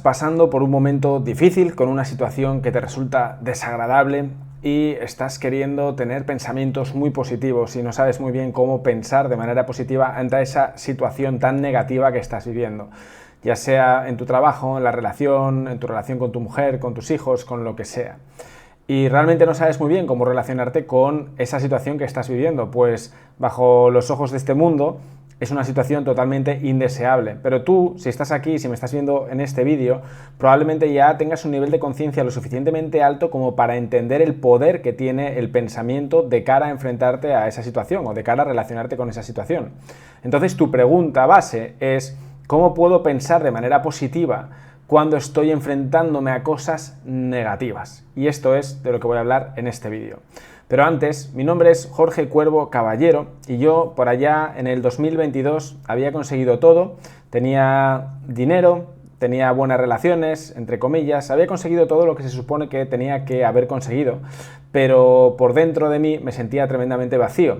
pasando por un momento difícil, con una situación que te resulta desagradable y estás queriendo tener pensamientos muy positivos y no sabes muy bien cómo pensar de manera positiva ante esa situación tan negativa que estás viviendo, ya sea en tu trabajo, en tu relación con tu mujer, con tus hijos, con lo que sea. Y realmente no sabes muy bien cómo relacionarte con esa situación que estás viviendo, pues bajo los ojos de este mundo es una situación totalmente indeseable. Pero tú, si estás aquí, si me estás viendo en este vídeo, probablemente ya tengas un nivel de conciencia lo suficientemente alto como para entender el poder que tiene el pensamiento de cara a enfrentarte a esa situación o de cara a relacionarte con esa situación. Entonces tu pregunta base es: ¿cómo puedo pensar de manera positiva cuando estoy enfrentándome a cosas negativas? Y esto es de lo que voy a hablar en este vídeo. Pero antes, mi nombre es Jorge Cuervo Caballero y yo por allá en el 2022 había conseguido todo. Tenía dinero, tenía buenas relaciones, entre comillas, había conseguido todo lo que se supone que tenía que haber conseguido, pero por dentro de mí me sentía tremendamente vacío.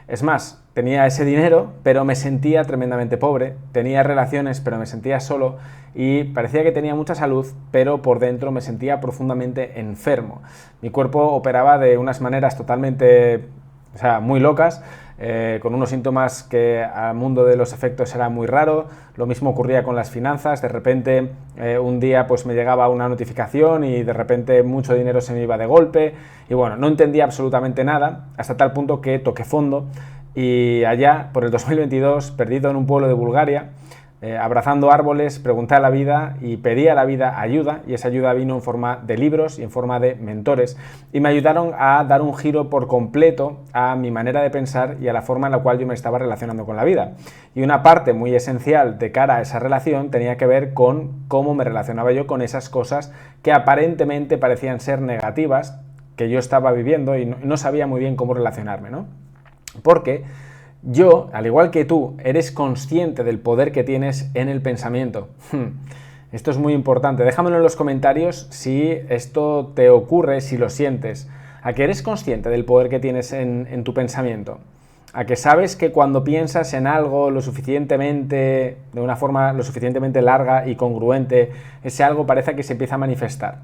Es más, tenía ese dinero, pero me sentía tremendamente pobre, tenía relaciones, pero me sentía solo y parecía que tenía mucha salud, pero por dentro me sentía profundamente enfermo. Mi cuerpo operaba de unas maneras totalmente, muy locas, con unos síntomas que al mundo de los efectos era muy raro. Lo mismo ocurría con las finanzas. De repente un día pues me llegaba una notificación y de repente mucho dinero se me iba de golpe y bueno, no entendía absolutamente nada hasta tal punto que toqué fondo y allá por el 2022, perdido en un pueblo de Bulgaria, abrazando árboles, pregunté a la vida y pedí a la vida ayuda, y esa ayuda vino en forma de libros y en forma de mentores y me ayudaron a dar un giro por completo a mi manera de pensar y a la forma en la cual yo me estaba relacionando con la vida. Y una parte muy esencial de cara a esa relación tenía que ver con cómo me relacionaba yo con esas cosas que aparentemente parecían ser negativas que yo estaba viviendo y no sabía muy bien cómo relacionarme, ¿no? Porque yo, al igual que tú, eres consciente del poder que tienes en el pensamiento. Esto es muy importante. Déjamelo en los comentarios si esto te ocurre, si lo sientes. ¿A que eres consciente del poder que tienes en tu pensamiento? ¿A que sabes que cuando piensas en algo de una forma lo suficientemente larga y congruente, ese algo parece que se empieza a manifestar?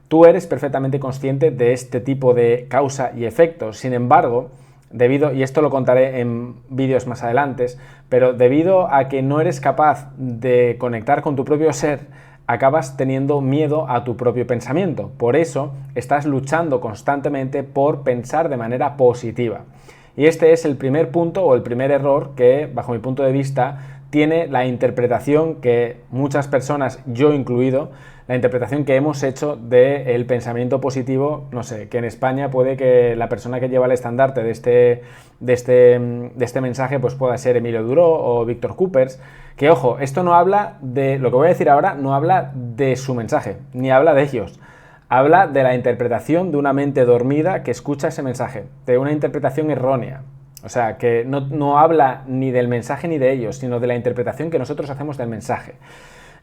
Tú eres perfectamente consciente de este tipo de causa y efecto. Sin embargo, y esto lo contaré en vídeos más adelante, pero debido a que no eres capaz de conectar con tu propio ser, acabas teniendo miedo a tu propio pensamiento. Por eso estás luchando constantemente por pensar de manera positiva. Y este es el primer punto o el primer error que, bajo mi punto de vista, tiene la interpretación que muchas personas, yo incluido, la interpretación que hemos hecho del pensamiento positivo. No sé, que en España puede que la persona que lleva el estandarte de este mensaje pues pueda ser Emilio Duro o Víctor Coopers, que ojo, esto no habla de, lo que voy a decir ahora, no habla de su mensaje, ni habla de ellos. Habla de la interpretación de una mente dormida que escucha ese mensaje, de una interpretación errónea. O sea, que no habla ni del mensaje ni de ellos, sino de la interpretación que nosotros hacemos del mensaje.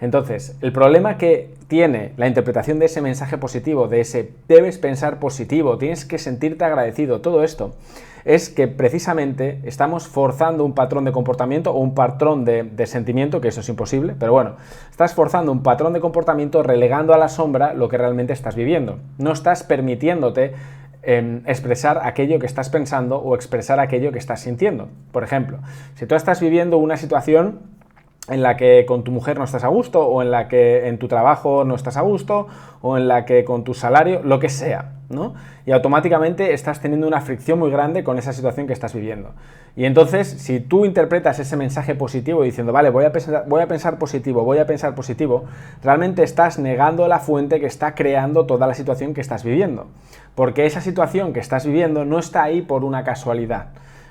Entonces, el problema que tiene la interpretación de ese mensaje positivo, de ese debes pensar positivo, tienes que sentirte agradecido, todo esto, es que precisamente estamos forzando un patrón de comportamiento o un patrón de sentimiento, que eso es imposible, pero bueno, estás forzando un patrón de comportamiento relegando a la sombra lo que realmente estás viviendo. No estás permitiéndote expresar aquello que estás pensando o expresar aquello que estás sintiendo. Por ejemplo, si tú estás viviendo una situación en la que con tu mujer no estás a gusto, o en la que en tu trabajo no estás a gusto, o en la que con tu salario, lo que sea, ¿no? Y automáticamente estás teniendo una fricción muy grande con esa situación que estás viviendo. Y entonces, si tú interpretas ese mensaje positivo diciendo, vale, voy a pensar positivo, realmente estás negando la fuente que está creando toda la situación que estás viviendo. Porque esa situación que estás viviendo no está ahí por una casualidad.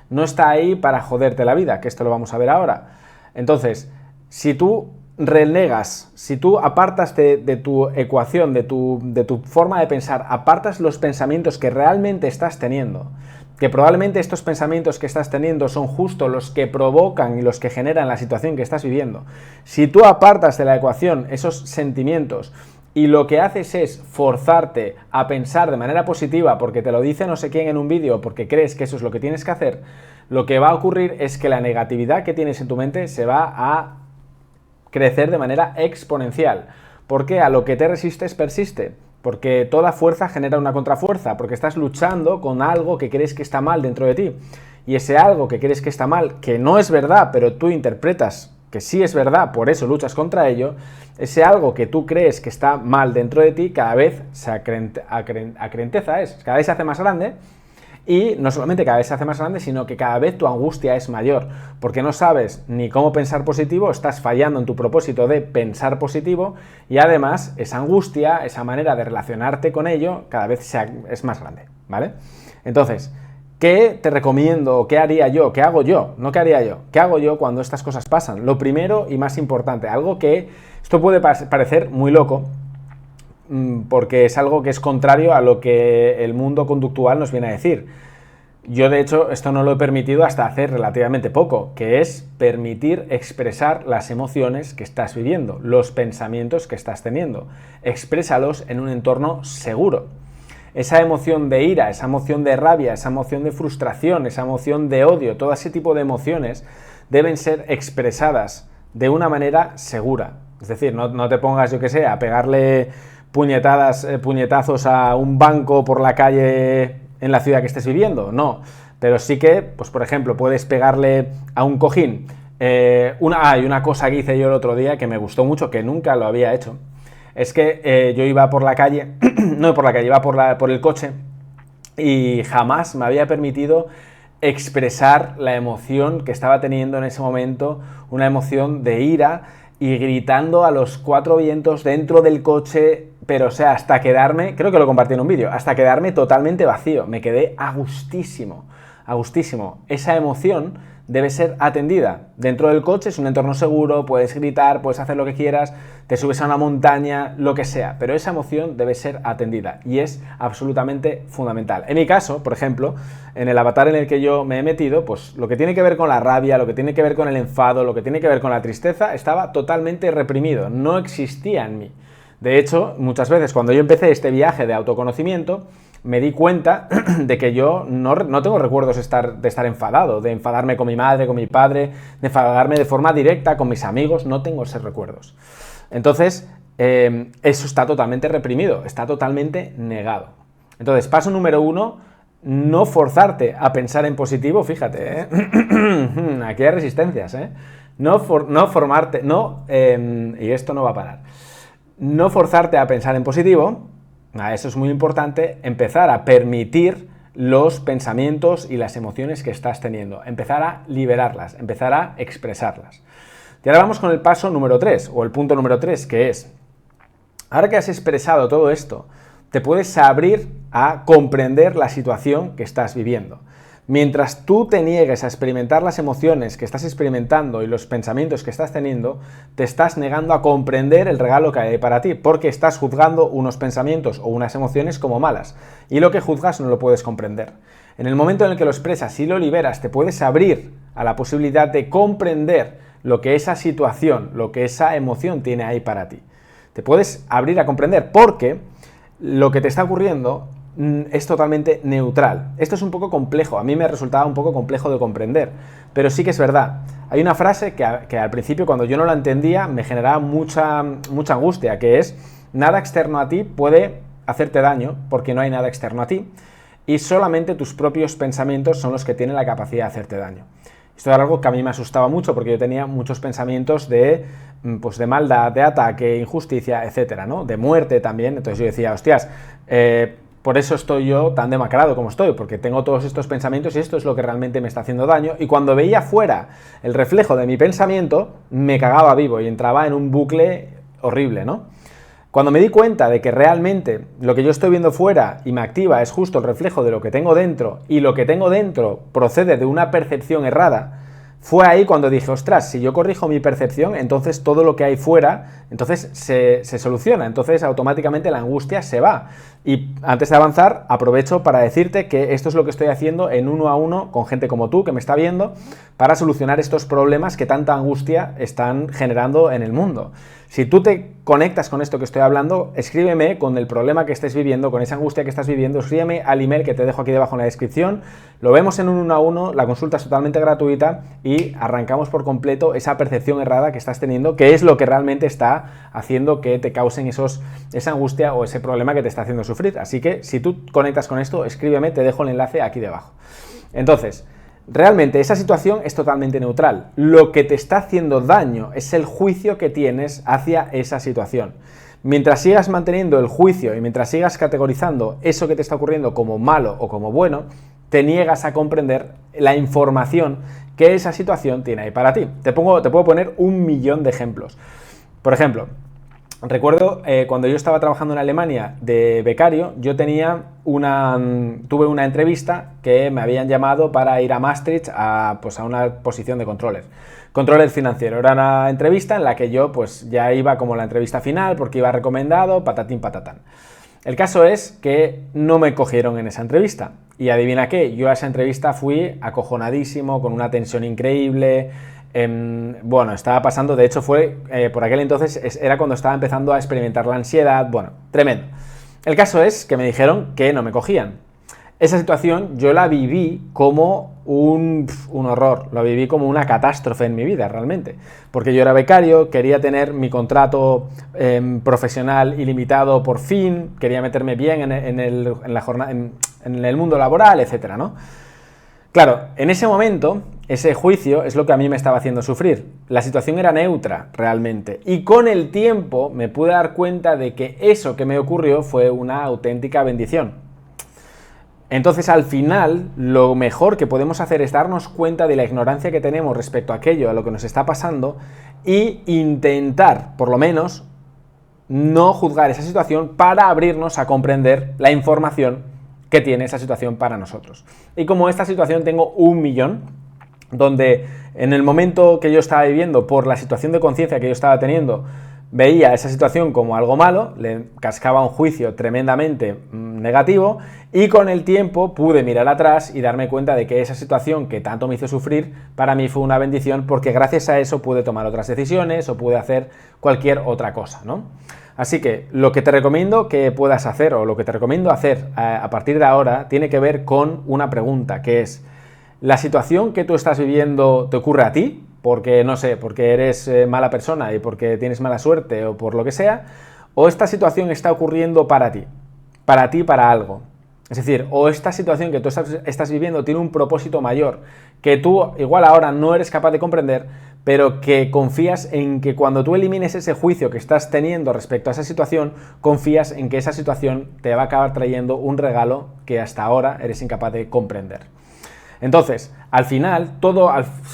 No está ahí para joderte la vida, que esto lo vamos a ver ahora. Entonces, si tú renegas, si tú apartas de tu ecuación, de tu forma de pensar, apartas los pensamientos que realmente estás teniendo, que probablemente estos pensamientos que estás teniendo son justo los que provocan y los que generan la situación que estás viviendo, si tú apartas de la ecuación esos sentimientos y lo que haces es forzarte a pensar de manera positiva porque te lo dice no sé quién en un vídeo, porque crees que eso es lo que tienes que hacer, lo que va a ocurrir es que la negatividad que tienes en tu mente se va a crecer de manera exponencial. Porque a lo que te resistes persiste. Porque toda fuerza genera una contrafuerza, porque estás luchando con algo que crees que está mal dentro de ti. Y ese algo que crees que está mal, que no es verdad, pero tú interpretas que sí es verdad, por eso luchas contra ello, ese algo que tú crees que está mal dentro de ti, cada vez se acrenteza, cada vez se hace más grande. Y no solamente cada vez se hace más grande, sino que cada vez tu angustia es mayor, porque no sabes ni cómo pensar positivo, estás fallando en tu propósito de pensar positivo, y además esa angustia, esa manera de relacionarte con ello, cada vez es más grande, ¿vale? Entonces, ¿qué te recomiendo? ¿Qué haría yo? ¿Qué hago yo? No qué haría yo. ¿Qué hago yo cuando estas cosas pasan? Lo primero y más importante, algo que esto puede parecer muy loco, porque es algo que es contrario a lo que el mundo conductual nos viene a decir. Yo, de hecho, esto no lo he permitido hasta hace relativamente poco, que es permitir expresar las emociones que estás viviendo, los pensamientos que estás teniendo. Exprésalos en un entorno seguro. Esa emoción de ira, esa emoción de rabia, esa emoción de frustración, esa emoción de odio, todo ese tipo de emociones deben ser expresadas de una manera segura. Es decir, no te pongas, yo que sé, a pegarle puñetazos a un banco por la calle en la ciudad que estés viviendo, no, pero sí que, pues por ejemplo, puedes pegarle a un cojín. Una cosa que hice yo el otro día que me gustó mucho, que nunca lo había hecho, es que yo iba por la calle, no por la calle, iba por el coche, y jamás me había permitido expresar la emoción que estaba teniendo en ese momento, una emoción de ira, y gritando a los cuatro vientos dentro del coche, pero o sea, hasta quedarme, creo que lo compartí en un vídeo, hasta quedarme totalmente vacío, me quedé a gustísimo, a gustísimo. Esa emoción debe ser atendida. Dentro del coche es un entorno seguro, puedes gritar, puedes hacer lo que quieras, te subes a una montaña, lo que sea, pero esa emoción debe ser atendida y es absolutamente fundamental. En mi caso, por ejemplo, en el avatar en el que yo me he metido, pues lo que tiene que ver con la rabia, lo que tiene que ver con el enfado, lo que tiene que ver con la tristeza, estaba totalmente reprimido, no existía en mí. De hecho, muchas veces cuando yo empecé este viaje de autoconocimiento, me di cuenta de que yo no tengo recuerdos de estar enfadado, de enfadarme con mi madre, con mi padre, de enfadarme de forma directa con mis amigos, no tengo esos recuerdos. Entonces, eso está totalmente reprimido, está totalmente negado. Entonces, paso número 1, no forzarte a pensar en positivo, fíjate, aquí hay resistencias, y esto no va a parar. No forzarte a pensar en positivo. Eso es muy importante, empezar a permitir los pensamientos y las emociones que estás teniendo, empezar a liberarlas, empezar a expresarlas. Y ahora vamos con el paso número 3, o el punto número 3, que es, ahora que has expresado todo esto, te puedes abrir a comprender la situación que estás viviendo. Mientras tú te niegues a experimentar las emociones que estás experimentando y los pensamientos que estás teniendo, te estás negando a comprender el regalo que hay para ti, porque estás juzgando unos pensamientos o unas emociones como malas, y lo que juzgas no lo puedes comprender. En el momento en el que lo expresas y lo liberas, te puedes abrir a la posibilidad de comprender lo que esa situación, lo que esa emoción tiene ahí para ti. Te puedes abrir a comprender porque lo que te está ocurriendo es totalmente neutral. Esto es un poco complejo, a mí me resultaba un poco complejo de comprender, pero sí que es verdad. Hay una frase que al principio, cuando yo no la entendía, me generaba mucha angustia, que es: nada externo a ti puede hacerte daño porque no hay nada externo a ti y solamente tus propios pensamientos son los que tienen la capacidad de hacerte daño. Esto era algo que a mí me asustaba mucho porque yo tenía muchos pensamientos de maldad, de ataque, injusticia, etcétera, ¿no? De muerte también. Entonces yo decía, hostias, por eso estoy yo tan demacrado como estoy, porque tengo todos estos pensamientos y esto es lo que realmente me está haciendo daño. Y cuando veía fuera el reflejo de mi pensamiento, me cagaba vivo y entraba en un bucle horrible, ¿no? Cuando me di cuenta de que realmente lo que yo estoy viendo fuera y me activa es justo el reflejo de lo que tengo dentro, y lo que tengo dentro procede de una percepción errada, fue ahí cuando dije, ostras, si yo corrijo mi percepción, entonces todo lo que hay fuera, entonces se soluciona, entonces automáticamente la angustia se va. Y antes de avanzar, aprovecho para decirte que esto es lo que estoy haciendo en 1 a 1 con gente como tú que me está viendo para solucionar estos problemas que tanta angustia están generando en el mundo. Si tú te conectas con esto que estoy hablando, escríbeme con el problema que estés viviendo, con esa angustia que estás viviendo, escríbeme al email que te dejo aquí debajo en la descripción, lo vemos en un 1 a 1, la consulta es totalmente gratuita y arrancamos por completo esa percepción errada que estás teniendo, que es lo que realmente está haciendo que te causen esa angustia o ese problema que te está haciendo sufrir. Así que si tú conectas con esto, escríbeme, te dejo el enlace aquí debajo. Entonces, realmente esa situación es totalmente neutral. Lo que te está haciendo daño es el juicio que tienes hacia esa situación. Mientras sigas manteniendo el juicio y mientras sigas categorizando eso que te está ocurriendo como malo o como bueno, te niegas a comprender la información que esa situación tiene ahí para ti. Te puedo poner 1.000.000 de ejemplos. Por ejemplo, recuerdo cuando yo estaba trabajando en Alemania de becario, yo tuve una entrevista que me habían llamado para ir a Maastricht a una posición de controller financiero. Era una entrevista en la que yo ya iba como la entrevista final porque iba recomendado, patatín patatán. El caso es que no me cogieron en esa entrevista. Y adivina qué, yo a esa entrevista fui acojonadísimo, con una tensión increíble. Bueno, estaba pasando, de hecho fue por aquel entonces, era cuando estaba empezando a experimentar la ansiedad, bueno, tremendo. El caso es que me dijeron que no me cogían. Esa situación yo la viví como un horror, lo viví como una catástrofe en mi vida realmente, porque yo era becario, quería tener mi contrato profesional ilimitado por fin, quería meterme bien en el mundo laboral, etcétera, ¿no? Claro, en ese momento, ese juicio es lo que a mí me estaba haciendo sufrir. La situación era neutra, realmente. Y con el tiempo me pude dar cuenta de que eso que me ocurrió fue una auténtica bendición. Entonces, al final, lo mejor que podemos hacer es darnos cuenta de la ignorancia que tenemos respecto a aquello, a lo que nos está pasando, e intentar, por lo menos, no juzgar esa situación para abrirnos a comprender la información que tiene esa situación para nosotros. Y como esta situación tengo 1.000.000, donde en el momento que yo estaba viviendo, por la situación de conciencia que yo estaba teniendo, veía esa situación como algo malo, le cascaba un juicio tremendamente negativo, y con el tiempo pude mirar atrás y darme cuenta de que esa situación que tanto me hizo sufrir, para mí fue una bendición, porque gracias a eso pude tomar otras decisiones o pude hacer cualquier otra cosa, ¿no? Así que lo que te recomiendo que puedas hacer, o lo que te recomiendo hacer a partir de ahora, tiene que ver con una pregunta, que es: ¿la situación que tú estás viviendo te ocurre a ti? Porque, no sé, porque eres mala persona y porque tienes mala suerte o por lo que sea, o esta situación está ocurriendo para ti, para algo. Es decir, o esta situación que tú estás viviendo tiene un propósito mayor, que tú igual ahora no eres capaz de comprender, pero que confías en que cuando tú elimines ese juicio que estás teniendo respecto a esa situación, confías en que esa situación te va a acabar trayendo un regalo que hasta ahora eres incapaz de comprender. Entonces, al final,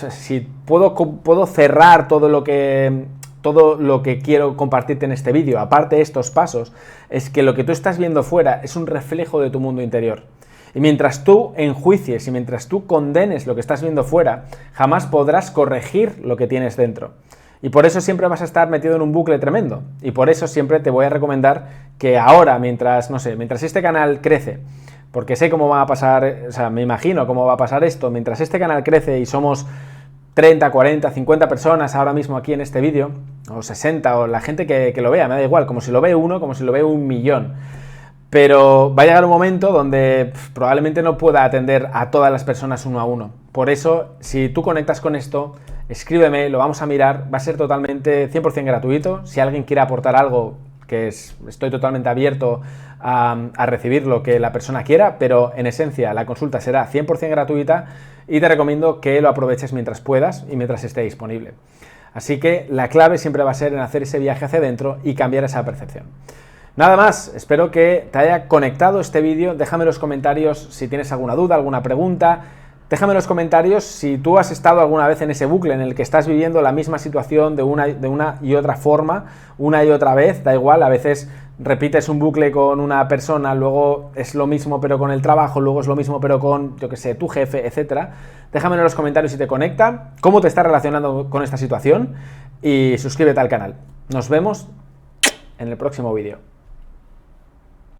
si puedo cerrar todo lo que quiero compartirte en este vídeo, aparte de estos pasos, es que lo que tú estás viendo fuera es un reflejo de tu mundo interior. Y mientras tú enjuicies y mientras tú condenes lo que estás viendo fuera, jamás podrás corregir lo que tienes dentro. Y por eso siempre vas a estar metido en un bucle tremendo. Y por eso siempre te voy a recomendar que ahora, mientras este canal crece, porque sé cómo va a pasar, o sea, me imagino cómo va a pasar esto, mientras este canal crece y somos 30, 40, 50 personas ahora mismo aquí en este vídeo, o 60, o la gente que lo vea, me da igual, como si lo ve uno, como si lo ve 1.000.000. Pero va a llegar un momento donde probablemente no pueda atender a todas las personas 1 a 1. Por eso, si tú conectas con esto, escríbeme, lo vamos a mirar, va a ser totalmente 100% gratuito. Si alguien quiere aportar algo, estoy totalmente abierto a recibir lo que la persona quiera, pero en esencia la consulta será 100% gratuita y te recomiendo que lo aproveches mientras puedas y mientras esté disponible. Así que la clave siempre va a ser en hacer ese viaje hacia adentro y cambiar esa percepción. Nada más, espero que te haya conectado este vídeo. Déjame en los comentarios si tienes alguna duda, alguna pregunta. Déjame en los comentarios si tú has estado alguna vez en ese bucle en el que estás viviendo la misma situación de una y otra forma, una y otra vez, da igual, a veces repites un bucle con una persona, luego es lo mismo pero con el trabajo, luego es lo mismo pero con, yo que sé, tu jefe, etcétera. Déjame en los comentarios si te conecta, cómo te estás relacionando con esta situación y suscríbete al canal. Nos vemos en el próximo vídeo.